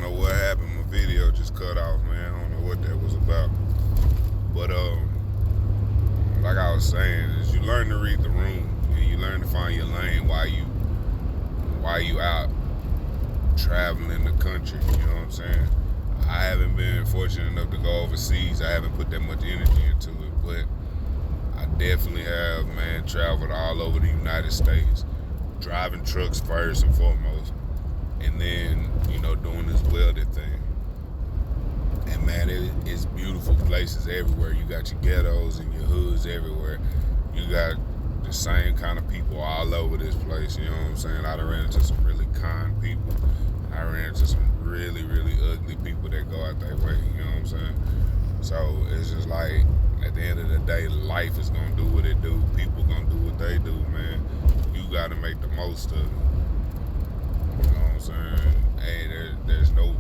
know what happened. My video just cut off, man. I don't know what that was about. But like I was saying, is you learn to read the room and you learn to find your lane while you out traveling the country. You know what I'm saying? I haven't been fortunate enough to go overseas. I haven't put that much energy into it, but I definitely have, man, traveled all over the United States, driving trucks first and foremost, and then, doing this welding thing. And man, it's beautiful places everywhere. You got your ghettos and your hoods everywhere. You got the same kind of people all over this place, you know what I'm saying? I done ran into some really kind people. I ran into some really, really ugly people that go out that way, you know what I'm saying? So it's just like, at the end of the day, life is gonna do what it do. People gonna do what they do, man. You gotta make the most of it. You know what I'm saying? Hey, there's no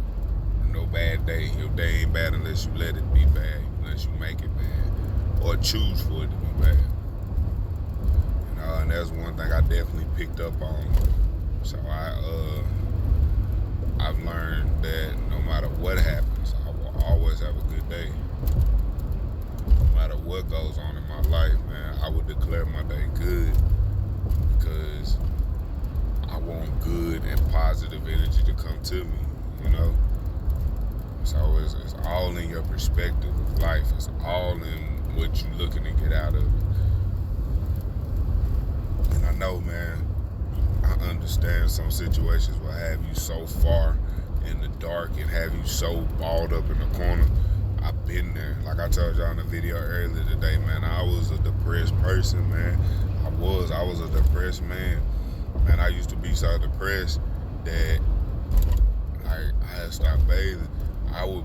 bad day. Your day ain't bad unless you let it be bad, unless you make it bad, or choose for it to be bad. And that's one thing I definitely picked up on. So I've learned that no matter what happens, I will always have a good day. No matter what goes on in my life, man, I would declare my day good because I want good and positive energy to come to me, you know? So it's all in your perspective of life. It's all in what you're looking to get out of it. And I know, man, I understand some situations will have you so far in the dark and have you so balled up in the corner. I've been there. Like I told y'all in the video earlier today, man, I was a depressed person, man. I was a depressed man. Man, I used to be so depressed that I had stopped bathing. I would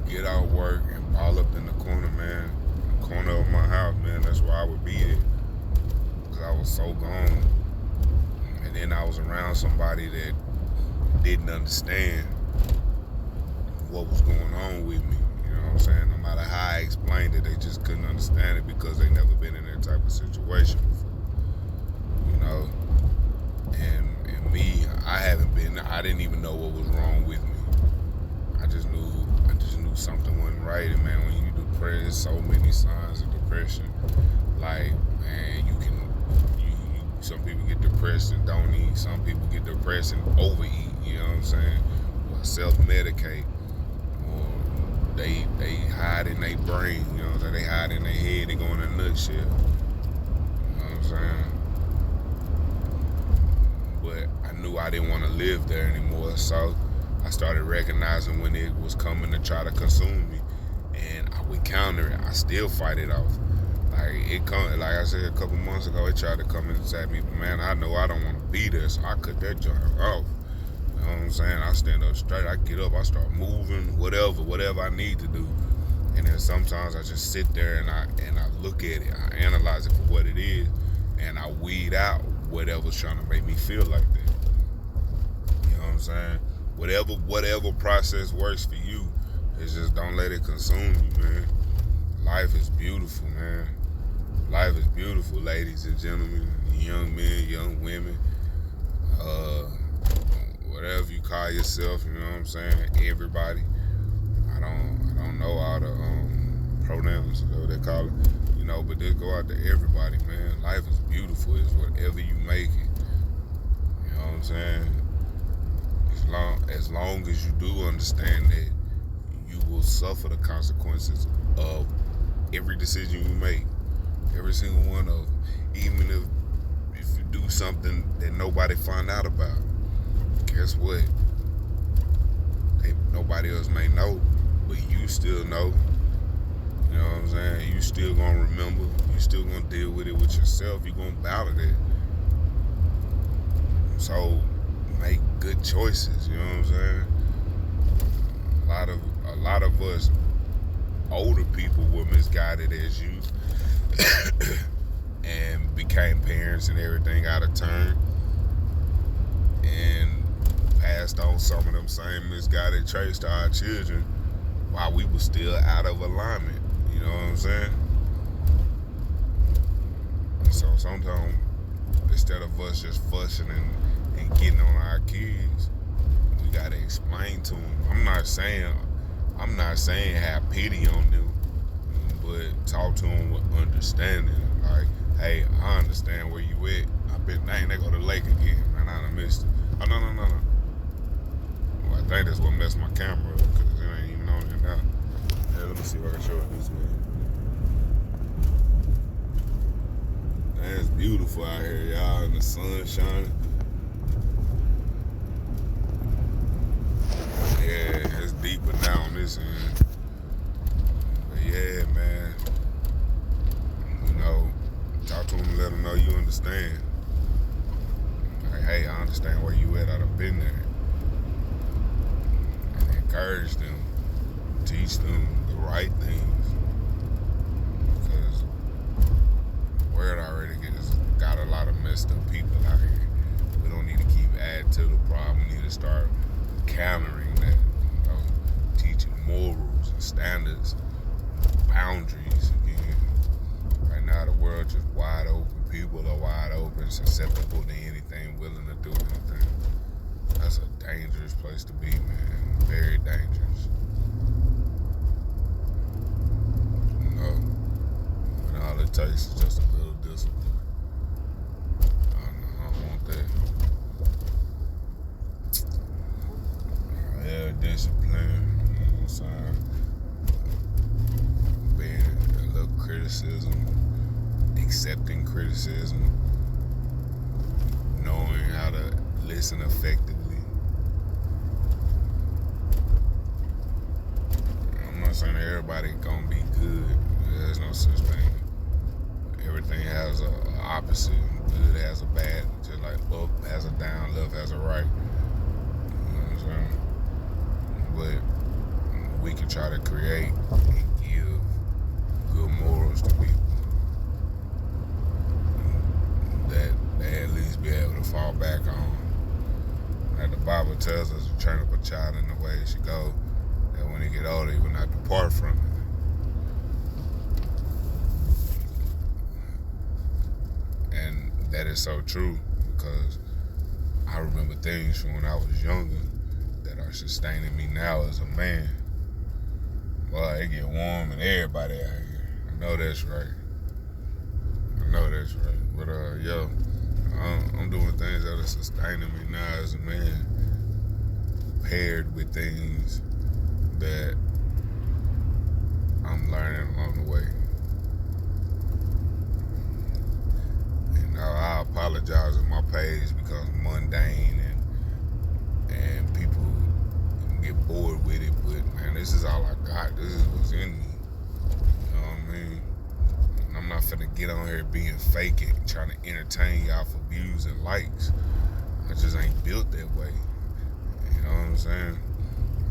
get out of work and ball up in the corner, man. The corner of my house, man. That's where I would be at. Because I was so gone. And then I was around somebody that didn't understand what was going on with me. You know what I'm saying? No matter how I explained it, they just couldn't understand it because they never been in that type of situation before. You know? And me, I didn't even know what was wrong with me. I just knew something wasn't right. And man, when you depressed, there's so many signs of depression. Like, man, some people get depressed and don't eat. Some people get depressed and overeat, you know what I'm saying? Or self-medicate. Or they hide in their brain, you know what I'm saying? They hide in their head, they go in a nutshell. You know what I'm saying? But I knew I didn't want to live there anymore, so I started recognizing when it was coming to try to consume me. And I would counter it. I still fight it off. Like I said a couple months ago, it tried to come and attack me, but man, I know I don't want to be there, so I cut that joint off. You know what I'm saying? I stand up straight, I get up, I start moving, whatever I need to do. And then sometimes I just sit there and I look at it, I analyze it for what it is, and I weed out whatever's trying to make me feel like that. You know what I'm saying? Whatever process works for you, it's just don't let it consume you, man. Life is beautiful, man. Life is beautiful, ladies and gentlemen, young men, young women, whatever you call yourself, you know what I'm saying? Everybody. I don't know all the pronouns, they call it, but they go out to everybody, man. Life is beautiful. It's whatever you make it. You know what I'm saying? As long as you do understand that you will suffer the consequences of every decision you make. Every single one of them. Even if you do something that nobody find out about, guess what? Nobody else may know, but you still know. You know what I'm saying? You still gonna remember. You still gonna deal with it with yourself. You gonna battle it. So make good choices. You know what I'm saying? A lot of us older people were misguided as youth and became parents and everything out of turn and passed on some of them same misguided traits to our children while we were still out of alignment. You know what I'm saying? So sometimes instead of us just fussing and getting on our kids, we gotta explain to them. I'm not saying have pity on them, but talk to them with understanding. Like, hey, I understand where you at. I bet dang they go to the lake again, man. I done missed it. Oh no. Well, I think that's what messed my camera up because it ain't even on there now. Yeah, let me see if I can show it this way. Man, it's beautiful out here, y'all, and the sun shining. Yeah, it's deeper now on this end. But yeah, man. You know, talk to them and let them know you understand. Like, hey, I understand where you at. I done been there. And encourage them, teach them the right things. Because the world already got a lot of messed up people out here. We don't need to keep adding to the problem. We need to start countering that. You know, teaching morals and standards, boundaries again. Right now, the world just wide open. People are wide open, susceptible to anything, willing to do anything. That's a dangerous place to be, man. Very dangerous. You know, and all it takes is just a little discipline. I don't want that. Yeah, discipline. You know what I'm saying? Being a little criticism, accepting criticism, knowing how to listen effectively. I'm not saying that everybody gonna be good. There's no such thing. Everything has a opposite. Good has a bad. Just like up has a down, left has a right. You know what I'm saying? But we can try to create and give good morals to people that they at least be able to fall back on. Like the Bible tells us to train up a child in the way he should go, that when he get older, he will not depart from it. And that is so true because I remember things from when I was younger that are sustaining me now as a man. Boy, it get warm and everybody out here. I know that's right. But yo, I'm doing things that are sustaining me now as a man, paired with things that I'm learning along the way. And now I apologize if my page becomes mundane and people get bored with it, but man, this is all I got. This is what's in me. You know what I mean? I'm not finna get on here being fake and trying to entertain y'all for views and likes. I just ain't built that way. You know what I'm saying?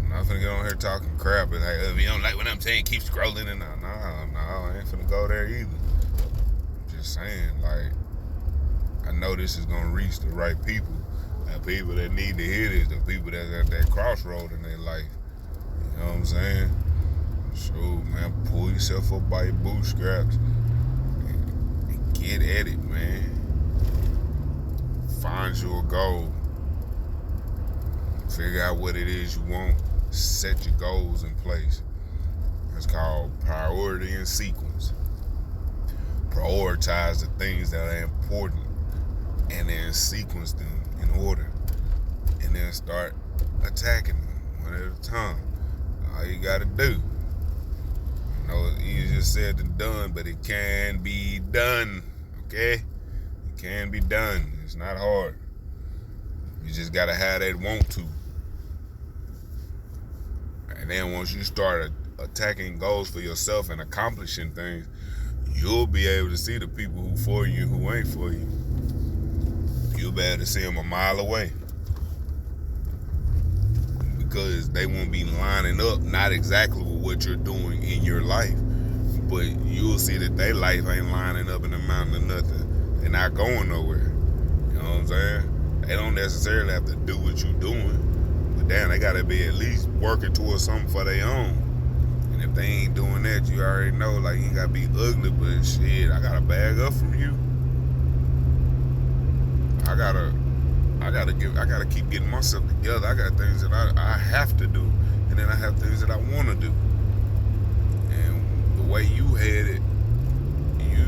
I'm not finna get on here talking crap and like, if you don't like what I'm saying, keep scrolling and no, I ain't finna go there either. I'm just saying, like, I know this is gonna reach the right people. The people that need to hear this, the people that's at that crossroad in their life. You know what I'm saying? So, man, pull yourself up by your bootstraps. Get at it, man. Find your goal. Figure out what it is you want. Set your goals in place. It's called priority and sequence. Prioritize the things that are important and then sequence them in order. And then start attacking them one at a time. All you gotta do. I know it's easier said than done, but it can be done. Okay? It can be done. It's not hard. You just gotta have that want to. And then once you start attacking goals for yourself and accomplishing things, you'll be able to see the people who for you and who ain't for you. You'll be able to see them a mile away. Because they won't be lining up, not exactly with what you're doing in your life, but you'll see that their life ain't lining up in the mountain of nothing. They're not going nowhere. You know what I'm saying? They don't necessarily have to do what you're doing, but damn, they gotta be at least working towards something for their own. And if they ain't doing that, you already know, like, you ain't gotta be ugly, but shit, I gotta bag up from you. I gotta I gotta keep getting myself together. I got things that I have to do, and then I have things that I want to do. And the way you headed, you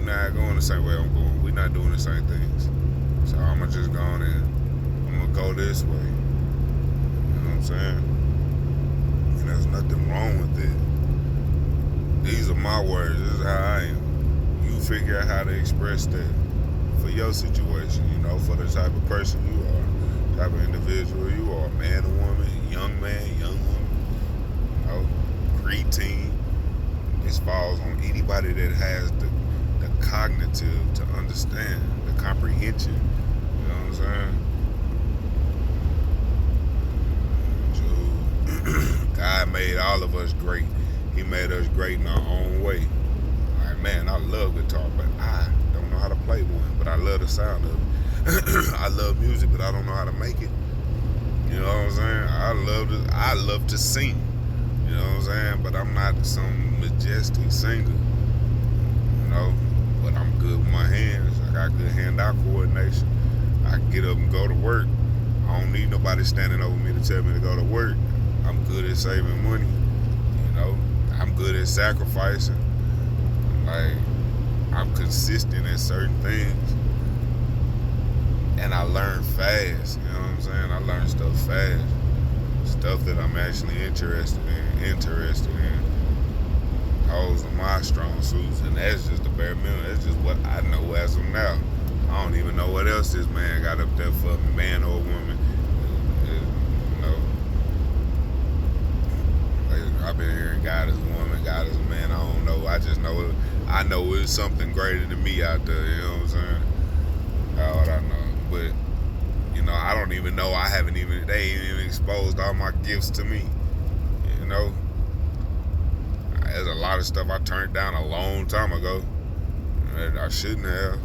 not going the same way I'm going. We're not doing the same things. So I'ma just go on and I'm gonna go this way. You know what I'm saying? And there's nothing wrong with it. These are my words. This is how I am. You figure out how to express that for your situation, you know, for the type of person you are, type of individual you are, man or woman, young man, young woman, you know, preteen. This falls on anybody that has the cognitive to understand, the comprehension. You know what I'm saying? So, God made all of us great. He made us great in our own way. Like, man, I love guitar, but I don't know how to play one, but I love the sound of it. I love music, but I don't know how to make it. You know what I'm saying? I love to sing. You know what I'm saying? But I'm not some majestic singer. You know? But I'm good with my hands. I got good hand-eye coordination. I can get up and go to work. I don't need nobody standing over me to tell me to go to work. I'm good at saving money. You know? I'm good at sacrificing. Like, I'm consistent at certain things. And I learn fast. You know what I'm saying? I learn stuff fast. Stuff that I'm actually interested in. Those are my strong suits, and that's just the bare minimum. That's just what I know as of now. I don't even know what else this man got up there for, man or woman. You know, I've been hearing God as a woman, God as a man. I don't know. I just know I know it's something greater than me out there. You know what I'm saying? That's what I know. But you know, I don't even know. They ain't even exposed all my gifts to me. You know, there's a lot of stuff I turned down a long time ago that I shouldn't have.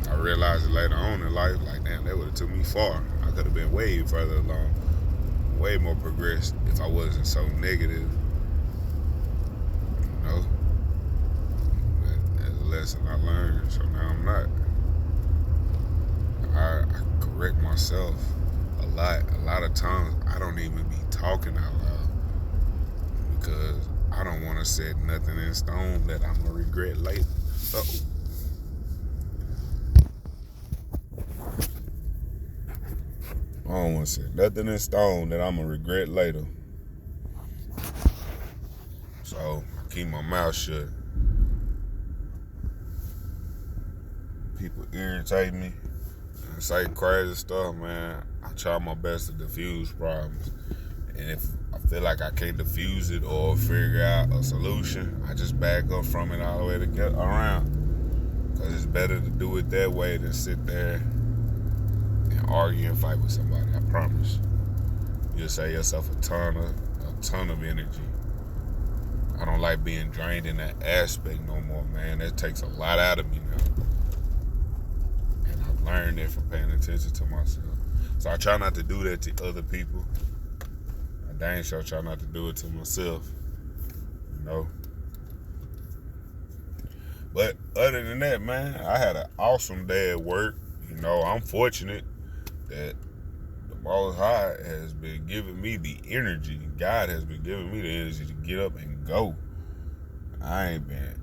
I realized it later on in life, like, damn, that would have took me far. I could have been way further along, way more progressed if I wasn't so negative. You know, that's a lesson I learned, so now I'm not. I correct myself a lot. A lot of times I don't even be talking out loud because I don't want to set nothing in stone that I'm gonna regret later. I don't want to set nothing in stone that I'm gonna regret later. So I keep my mouth shut. People irritate me and say crazy stuff, man. I try my best to diffuse problems. And if I feel like I can't diffuse it or figure out a solution, I just back up from it all the way to get around. Because it's better to do it that way than sit there and argue and fight with somebody, I promise. You'll save yourself a ton of energy. I don't like being drained in that aspect no more, man. That takes a lot out of me now. And I've learned that from paying attention to myself. So I try not to do that to other people. I dang sure try not to do it to myself. You know? But other than that, man, I had an awesome day at work. You know, I'm fortunate that the Most High has been giving me the energy. God has been giving me the energy to get up and go. I ain't been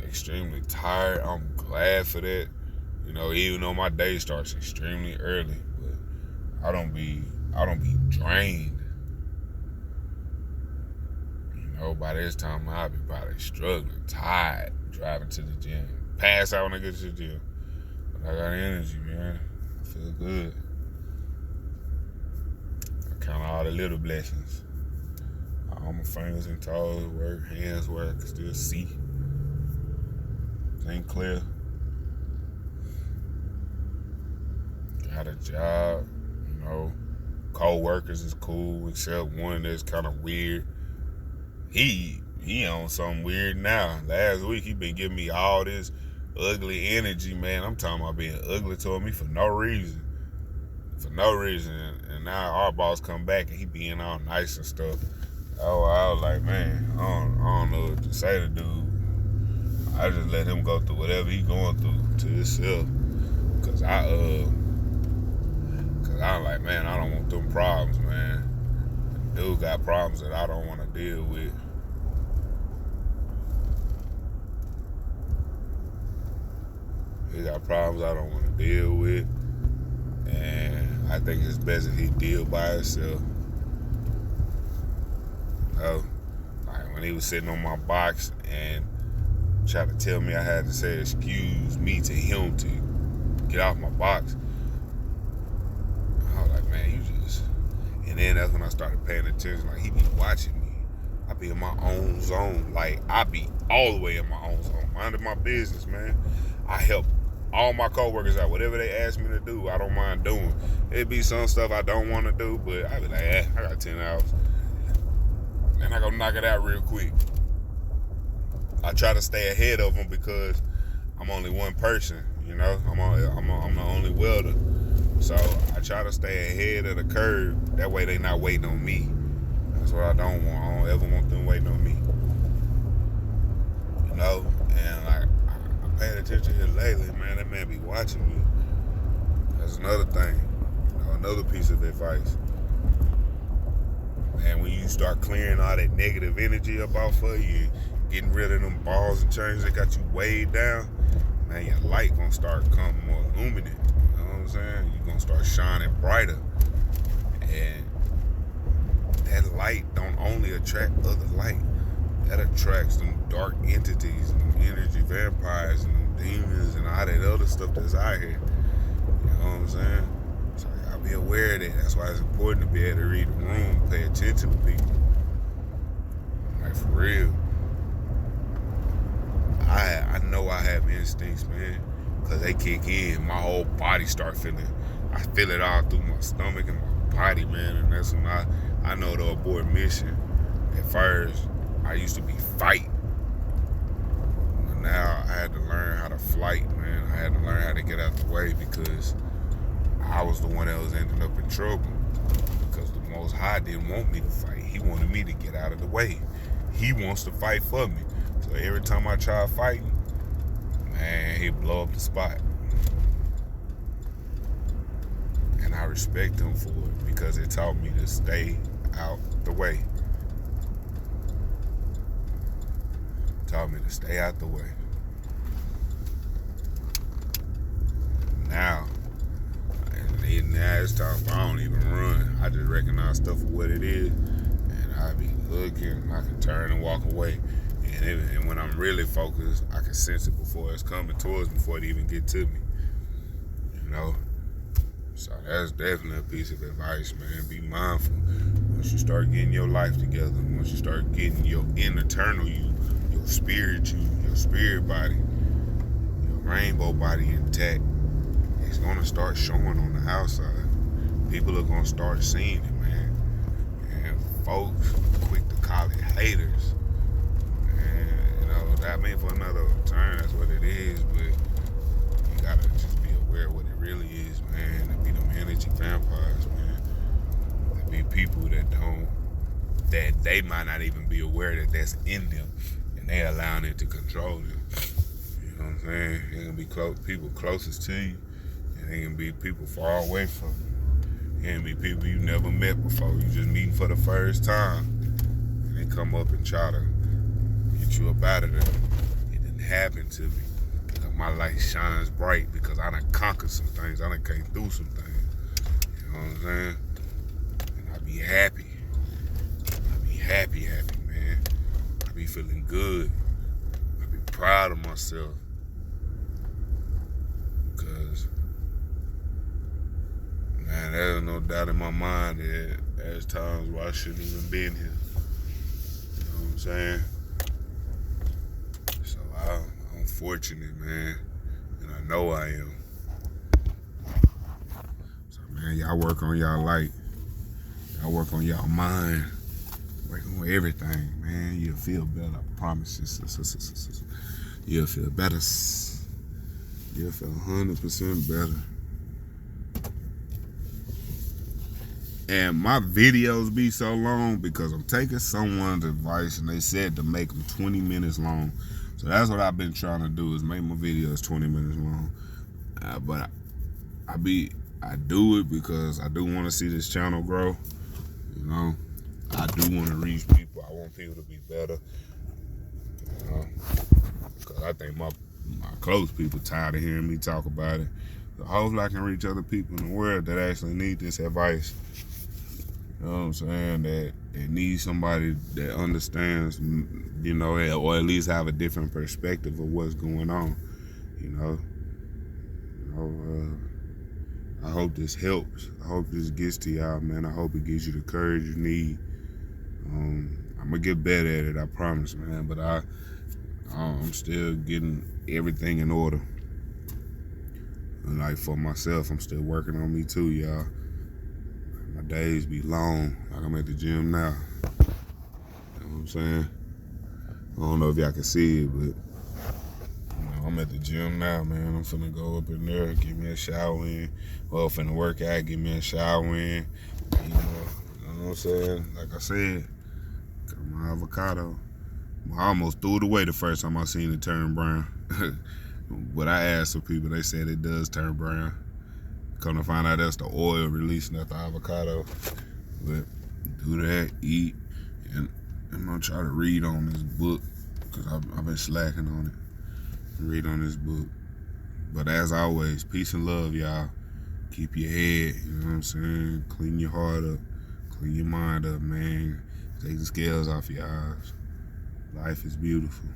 extremely tired. I'm glad for that. You know, even though my day starts extremely early, but I don't be drained. You know, by this time I'll be probably struggling, tired, driving to the gym. Pass out when I get to the gym. But I got energy, man. I feel good. I count all the little blessings. All my fingers and toes work, hands work, I can still see. Ain't clear. Got a job, you know. Co-workers is cool, except one that's kind of weird. He on something weird now. Last week he been giving me all this ugly energy, man. I'm talking about being ugly toward me for no reason. And now our boss come back and he being all nice and stuff. Oh, I was like, man, I don't know what to say to dude. I just let him go through whatever he going through to himself. Cause I'm like, man, I don't want them problems, man. Dude got problems that I don't want to deal with. He got problems I don't want to deal with. And I think it's best if he deal by himself. You know? Like when he was sitting on my box and tried to tell me I had to say excuse me to him to get off my box. I was like, man, you just... And then that's when I started paying attention. Like, he be watching me. I be in my own zone. Like, I be all the way in my own zone. Minding my business, man. I help all my coworkers out. Whatever they ask me to do, I don't mind doing. It be some stuff I don't want to do, but I be like, I got 10 hours. And I go knock it out real quick. I try to stay ahead of them because I'm only one person, you know? I'm the only welder. So I try to stay ahead of the curve. That way they not waiting on me. That's what I don't want. I don't ever want them waiting on me. You know? And like, I paid attention here lately, man. That man be watching me. That's another thing. You know, another piece of advice. Man, when you start clearing all that negative energy up off of you, getting rid of them balls and chains that got you weighed down, man, your light gonna start coming more illuminant. You know what I'm saying? You're gonna start shining brighter. And that light don't only attract other light. That attracts them dark entities and them energy vampires and them demons and all that other stuff that's out here. You know what I'm saying? So I gotta be aware of that. That's why it's important to be able to read the room, pay attention to people. Like, for real. I know I have instincts, man, because they kick in. My whole body start feeling. I feel it all through my stomach and my body, man, and that's when I know to abort mission. At first, I used to be fighting. But now I had to learn how to flight, man. I had to learn how to get out the way because I was the one that was ending up in trouble. Because the Most High didn't want me to fight. He wanted me to get out of the way. He wants to fight for me. So every time I try fighting, man, he'd blow up the spot. And I respect him for it because it taught me to stay out the way. Taught me to stay out the way. Now it's time I don't even run. I just recognize stuff for what it is, and I be looking. I can turn and walk away. And when I'm really focused, I can sense it before it's coming towards me, before it even get to me. You know? So that's definitely a piece of advice, man. Be mindful. Once you start getting your life together, once you start getting your internal you, your spirit body, your rainbow body intact, it's gonna start showing on the outside. People are gonna start seeing it, man. And folks quick to call it haters. I mean, for another turn, that's what it is, but you gotta just be aware of what it really is, man. There be them energy vampires, man. There be people that they might not even be aware that that's in them, and they allowing it to control them. You know what I'm saying? It can be people closest to you, and it can be people far away from you. It can be people you never met before. You just meeting for the first time, and they come up and try to get you up out of there. It didn't happen to me. Because my light shines bright because I done conquered some things. I done came through some things. You know what I'm saying? And I be happy. I be happy, man. I be feeling good. I be proud of myself. Because, man, there's no doubt in my mind that there's times where I shouldn't even been here. You know what I'm saying? I'm fortunate, man, and I know I am. So, man, y'all work on y'all light. Y'all work on y'all mind. Work on everything, man. You'll feel better, I promise you. You'll feel better. You'll feel 100% better. And my videos be so long because I'm taking someone's advice and they said to make them 20 minutes long. So that's what I've been trying to do, is make my videos 20 minutes long. But I do it because I do want to see this channel grow. You know, I do want to reach people. I want people to be better. You know, because I think my close people tired of hearing me talk about it. So hopefully I can reach other people in the world that actually need this advice. You know what I'm saying? That needs somebody that understands, you know, or at least have a different perspective of what's going on. You know, I hope this helps. I hope this gets to y'all, man. I hope it gives you the courage you need. I'm gonna get better at it, I promise, man. But I'm still getting everything in order. And like for myself, I'm still working on me too, y'all. My days be long. Like I'm at the gym now. You know what I'm saying? I don't know if y'all can see it, but I'm at the gym now, man. I'm finna go up in there, get me a shower in. Well, finna work out, get me a shower in. You know what I'm saying? Like I said, got my avocado. I almost threw it away the first time I seen it turn brown. But I asked some people, they said it does turn brown. Come to find out that's the oil releasing at the avocado. But do that, eat, and I'm gonna try to read on this book because I've been slacking on it. Read on this book. But as always, peace and love, y'all. Keep your head, you know what I'm saying? Clean your heart up. Clean your mind up, man. Take the scales off your eyes. Life is beautiful.